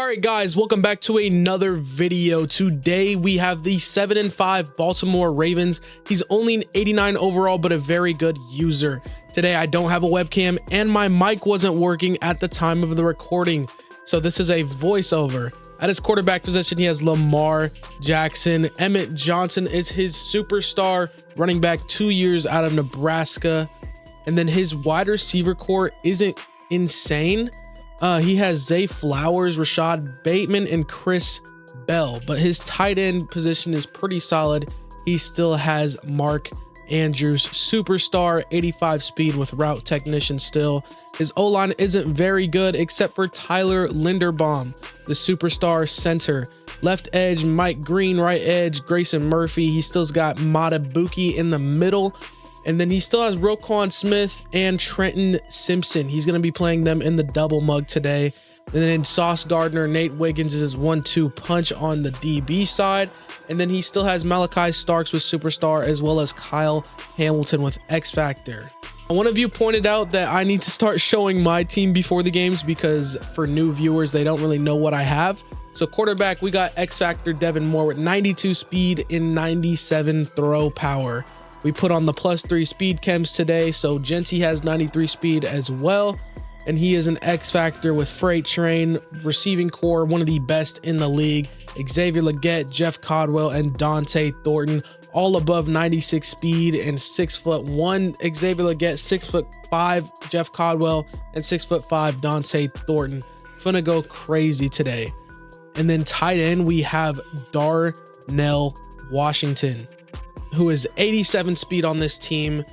All right, guys, welcome back to another video. Today we have the 7-5 Baltimore Ravens. He's only an 89 overall, but a very good user. Today I don't have a webcam and my mic wasn't working at the time of the recording, so this is a voiceover. At his quarterback position, he has Lamar Jackson. Emmett Johnson is his superstar running back, 2 years out of Nebraska. And then his wide receiver core isn't insane. He has Zay Flowers, Rashad Bateman, and Chris Bell, but his tight end position is pretty solid. He still has Mark Andrews, superstar, 85 speed with route technician still. His O-line isn't very good except for Tyler Linderbaum, the superstar center. Left edge, Mike Green. Right edge, Grayson Murphy. He still's got Matabuki in the middle. And then he still has Roquan Smith and Trenton Simpson. He's going to be playing them in the double mug today. And then Sauce Gardner, Nate Wiggins is his 1-2 punch on the DB side. And then he still has Malachi Starks with Superstar, as well as Kyle Hamilton with X Factor. One of you pointed out that I need to start showing my team before the games because for new viewers, they don't really know what I have. So quarterback, we got X Factor Devin Moore with 92 speed and 97 throw power. We put on the +3 speed chems today, so Genty has 93 speed as well, and he is an X Factor with Freight Train, receiving core, one of the best in the league. Xavier Legette, Jeff Codwell, and Dante Thornton, all above 96 speed and 6'1". Xavier Legette, 6'5", Jeff Codwell, and 6'5", Dante Thornton. Finna go crazy today. And then tight end, we have Darnell Washington, who is 87 speed on this team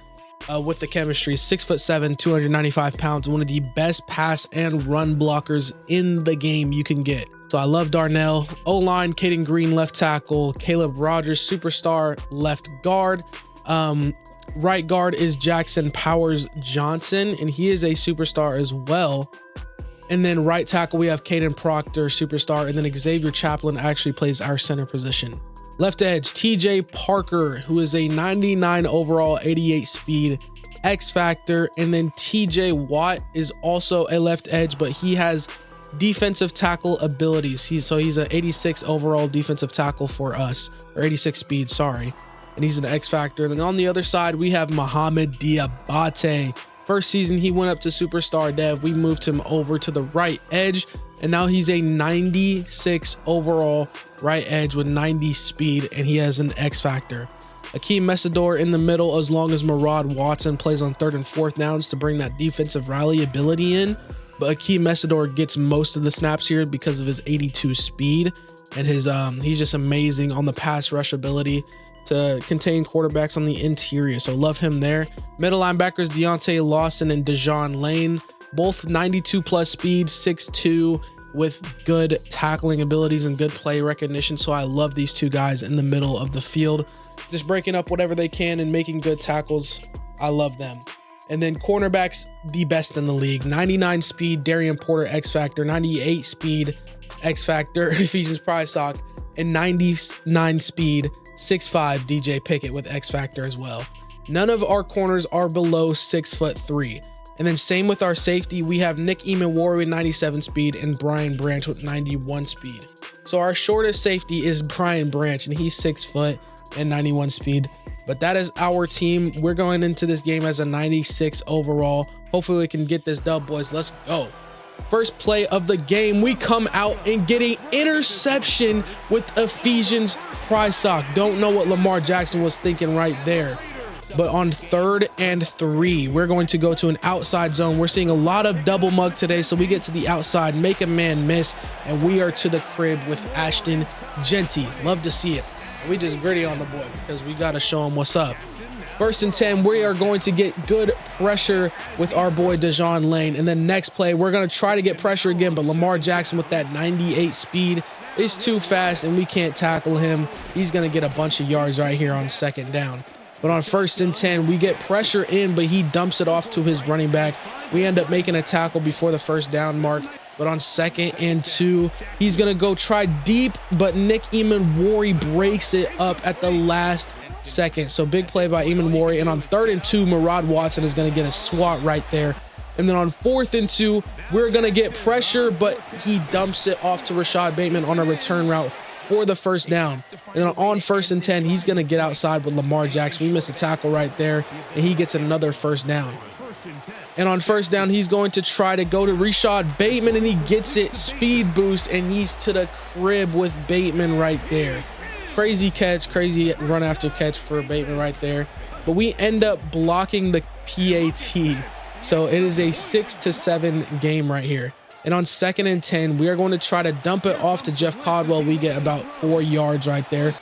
with the chemistry, 6'7", 295 pounds, one of the best pass and run blockers in the game you can get. So I love Darnell. O-line, Caden Green, left tackle, Caleb Rogers, superstar, left guard. Right guard is Jackson Powers Johnson, and he is a superstar as well. And then right tackle, we have Caden Proctor, superstar, and then Xavier Chaplin actually plays our center position. Left edge, TJ Parker, who is a 99 overall, 88 speed, X Factor. And then TJ Watt is also a left edge, but he has defensive tackle abilities. He's an 86 overall defensive tackle for us, or 86 speed, sorry. And he's an X Factor. And then on the other side, we have Mohamed Diabate. First season, he went up to superstar dev. We moved him over to the right edge, and now he's a 96 overall right edge with 90 speed, and he has an X Factor. Akeem Messidor in the middle, as long as Murad Watson plays on 3rd and 4th downs to bring that defensive rally ability in. But Akeem Messidor gets most of the snaps here because of his 82 speed, and his he's just amazing on the pass rush ability to contain quarterbacks on the interior. So love him there. Middle linebackers, Deontay Lawson and Dejon Lane, both 92 plus speed, 6'2", with good tackling abilities and good play recognition. So I love these two guys in the middle of the field, just breaking up whatever they can and making good tackles. I love them. And then cornerbacks, the best in the league, 99 speed, Darian Porter, X Factor, 98 speed, X Factor, Ephesians Prysock, and 99 speed, 6'5", DJ Pickett with X Factor as well. None of our corners are below 6'3". And then same with our safety, we have Nick Emanwari with 97 speed and Brian Branch with 91 speed. So our shortest safety is Brian Branch, and he's 6 foot and 91 speed. But that is our team. We're going into this game as a 96 overall. Hopefully we can get this dub, boys. Let's go. First play of the game, we come out and get an interception with Ephesians Prysock. Don't know what Lamar Jackson was thinking right there. But on 3rd and 3, we're going to go to an outside zone. We're seeing a lot of double mug today, so we get to the outside, make a man miss, and we are to the crib with Ashton Genty. Love to see it. We just gritty on the boy because we got to show him what's up. 1st and 10, we are going to get good pressure with our boy Dejon Lane. And then next play, we're going to try to get pressure again, but Lamar Jackson with that 98 speed is too fast, and we can't tackle him. He's going to get a bunch of yards right here on 2nd down. But on 1st and 10, we get pressure in, but he dumps it off to his running back. We end up making a tackle before the 1st down mark. But on 2nd and 2, he's going to go try deep, but Nick Emanwari breaks it up at the last second. So big play by Emanwari. And on 3rd and 2, Murad Watson is going to get a swat right there. And then on 4th and 2, we're going to get pressure, but he dumps it off to Rashad Bateman on a return route for the first down. And then on 1st and 10, he's going to get outside with Lamar Jackson. We miss a tackle right there, and he gets another first down. And on 1st down, he's going to try to go to Rashad Bateman, and he gets it, speed boost, and he's to the crib with Bateman right there. Crazy catch, crazy run after catch for Bateman right there. But we end up blocking the PAT. So it is a 6-7 game right here. And on 2nd and 10, we are going to try to dump it off to Jeff Caldwell. We get about 4 yards right there.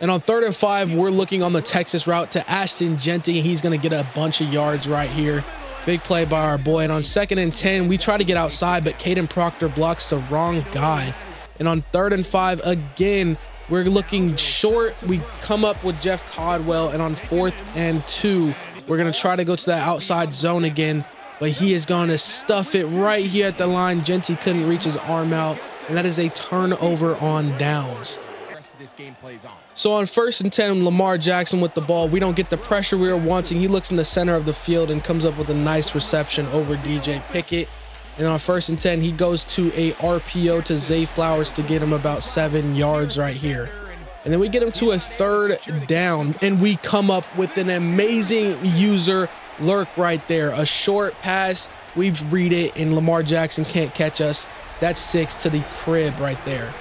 And on 3rd and 5, we're looking on the Texas route to Ashton Jeanty. He's going to get a bunch of yards right here. Big play by our boy. And on 2nd and 10, we try to get outside, but Caden Proctor blocks the wrong guy. And on 3rd and 5, again, we're looking short. We come up with Jeff Caldwell. And on 4th and 2, we're going to try to go to that outside zone again, but he is going to stuff it right here at the line. Jeanty couldn't reach his arm out, and that is a turnover on downs. So on 1st and 10, Lamar Jackson with the ball. We don't get the pressure we were wanting. He looks in the center of the field and comes up with a nice reception over DJ Pickett. And on 1st and 10, he goes to a RPO to Zay Flowers to get him about 7 yards right here. And then we get him to a 3rd down, and we come up with an amazing user lurk right there. A short pass, we read it, and Lamar Jackson can't catch us. That's 6 to the crib right there.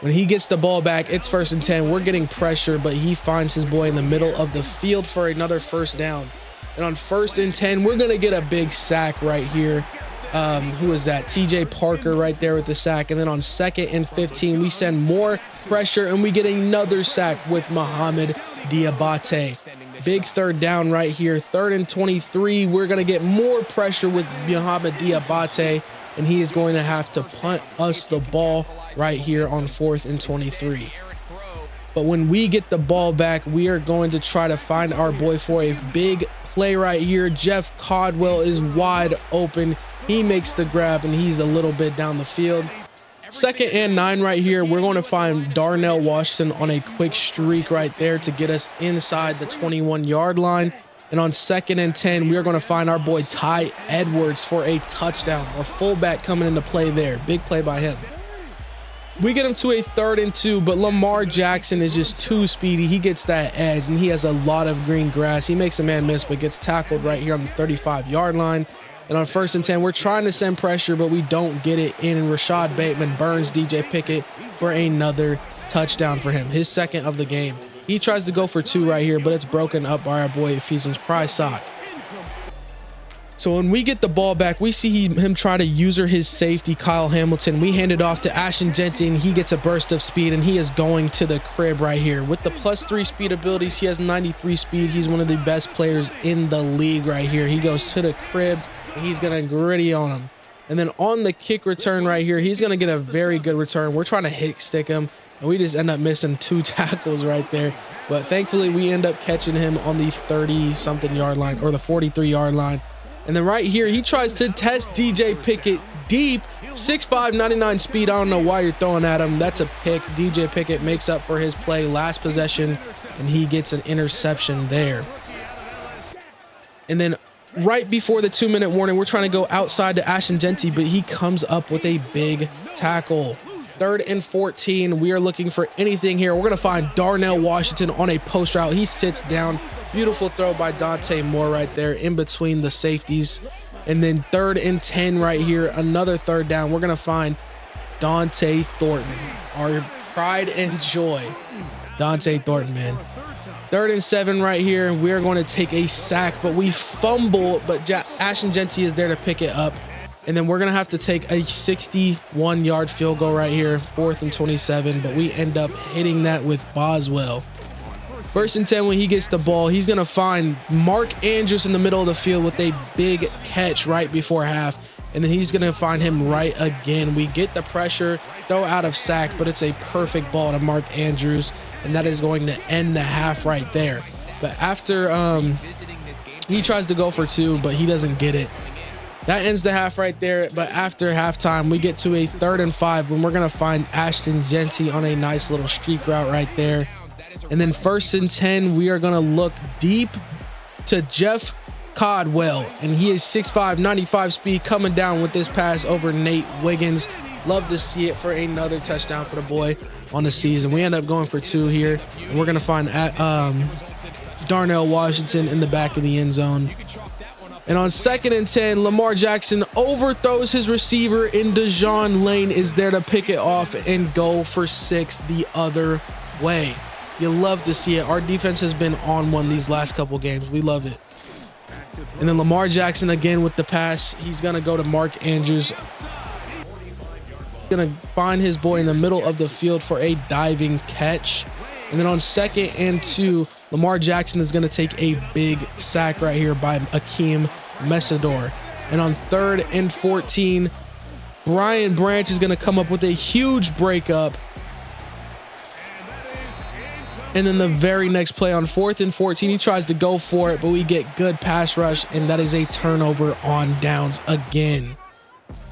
When he gets the ball back, it's 1st and 10. We're getting pressure, but he finds his boy in the middle of the field for another first down. And on 1st and 10, we're going to get a big sack right here. Who is that? TJ Parker right there with the sack. And then on 2nd and 15, we send more pressure and we get another sack with Mohamed Diabate. Big 3rd down right here. 3rd and 23, we're going to get more pressure with Mohamed Diabate, and he is going to have to punt us the ball right here on 4th and 23. But when we get the ball back, we are going to try to find our boy for a big play right here. Jeff Caldwell is wide open. He makes the grab, and he's a little bit down the field. 2nd and 9 right here. We're going to find Darnell Washington on a quick streak right there to get us inside the 21-yard line. And on 2nd and 10, we are going to find our boy Ty Edwards for a touchdown. Our fullback coming into play there. Big play by him. We get him to a 3rd and 2, but Lamar Jackson is just too speedy. He gets that edge, and he has a lot of green grass. He makes a man miss, but gets tackled right here on the 35-yard line. And on 1st and 10, we're trying to send pressure, but we don't get it in. And Rashad Bateman burns DJ Pickett for another touchdown for him, his 2nd of the game. He tries to go for 2 right here, but it's broken up by our boy Ephesians Prysock. So when we get the ball back, we see him try to user his safety, Kyle Hamilton. We hand it off to Ashton Jeanty, and he gets a burst of speed, and he is going to the crib right here. With the +3 speed abilities, he has 93 speed. He's one of the best players in the league right here. He goes to the crib, and he's going to gritty on him. And then on the kick return right here, he's going to get a very good return. We're trying to hit stick him, and we just end up missing 2 tackles right there. But thankfully, we end up catching him on the 30-something yard line, or the 43-yard line. And then right here, he tries to test DJ Pickett deep. 6'5", 99 speed. I don't know why you're throwing at him. That's a pick. DJ Pickett makes up for his play last possession, and he gets an interception there. And then right before the 2-minute warning, we're trying to go outside to Ashton Jeanty, but he comes up with a big tackle. 3rd and 14. We are looking for anything here. We're going to find Darnell Washington on a post route. He sits down. Beautiful throw by Dante Moore right there in between the safeties. And then 3rd and 10 right here. Another 3rd down. We're going to find Dante Thornton, our pride and joy. Dante Thornton, man. 3rd and 7 right here. We are going to take a sack, but we fumble. But Ashton Jeanty is there to pick it up. And then we're going to have to take a 61-yard field goal right here, 4th and 27. But we end up hitting that with Boswell. 1st and 10, when he gets the ball, he's going to find Mark Andrews in the middle of the field with a big catch right before half. And then he's going to find him right again. We get the pressure, throw out of sack, but it's a perfect ball to Mark Andrews. And that is going to end the half right there. But after he tries to go for 2, but he doesn't get it. That ends the half right there. But after halftime, we get to a 3rd and 5 when we're going to find Ashton Jeanty on a nice little streak route right there. And then 1st and 10, we are going to look deep to Jeff Codwell, and he is 6'5", 95 speed, coming down with this pass over Nate Wiggins. Love to see it for another touchdown for the boy on the season. We end up going for 2 here, and we're gonna find Darnell Washington in the back of the end zone. And on 2nd and 10, Lamar Jackson overthrows his receiver, and Dejon Lane is there to pick it off and go for 6 the other way. You love to see it. Our defense has been on one these last couple games. We love it. And then Lamar Jackson again with the pass. He's going to go to Mark Andrews. Going to find his boy in the middle of the field for a diving catch. And then on 2nd and 2, Lamar Jackson is going to take a big sack right here by Akeem Messidor. And on 3rd and 14, Brian Branch is going to come up with a huge breakup. And then the very next play on 4th and 14, he tries to go for it, but we get good pass rush, and that is a turnover on downs again.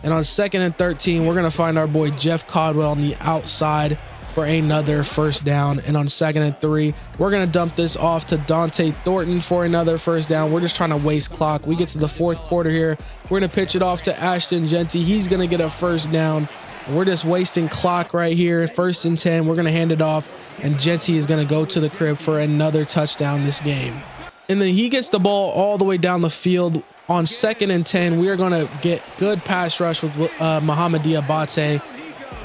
And on 2nd and 13, we're going to find our boy Jeff Codwell on the outside for another first down. And on 2nd and 3, we're going to dump this off to Dante Thornton for another first down. We're just trying to waste clock. We get to the 4th quarter here. We're going to pitch it off to Ashton Genty. He's going to get a first down. We're just wasting clock right here. 1st and 10, we're going to hand it off, and Genty is going to go to the crib for another touchdown this game. And then he gets the ball all the way down the field. On 2nd and 10, we are going to get good pass rush with Muhammad Diabate,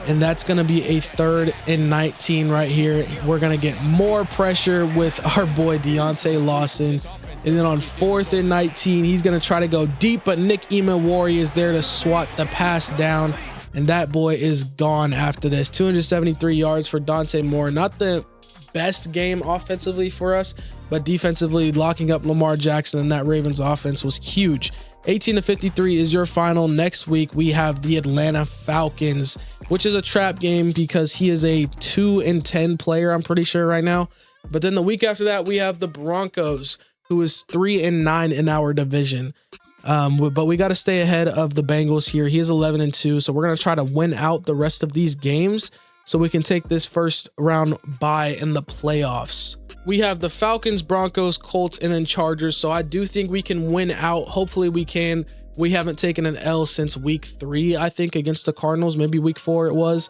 and that's going to be a 3rd and 19 right here. We're going to get more pressure with our boy Deontay Lawson. And then on 4th and 19, he's going to try to go deep, but Nick Imawari is there to swat the pass down. And that boy is gone after this. 273 yards for Dante Moore. Not the best game offensively for us, but defensively locking up Lamar Jackson and that Ravens offense was huge. 18-53 is your final. Next week, we have the Atlanta Falcons, which is a trap game because he is a 2-10 player, I'm pretty sure right now. But then the week after that, we have the Broncos, who is 3-9 in our division. But we got to stay ahead of the Bengals here. He is 11-2, so we're going to try to win out the rest of these games so we can take this first round bye in the playoffs. We have the Falcons, Broncos, Colts, and then Chargers, so I do think we can win out. Hopefully we can. We haven't taken an L since week 3, I think, against the Cardinals. Maybe week 4 it was.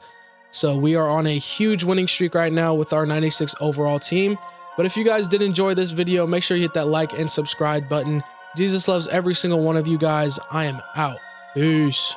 So we are on a huge winning streak right now with our 96 overall team. But if you guys did enjoy this video, make sure you hit that like and subscribe button. Jesus loves every single one of you guys. I am out. Peace.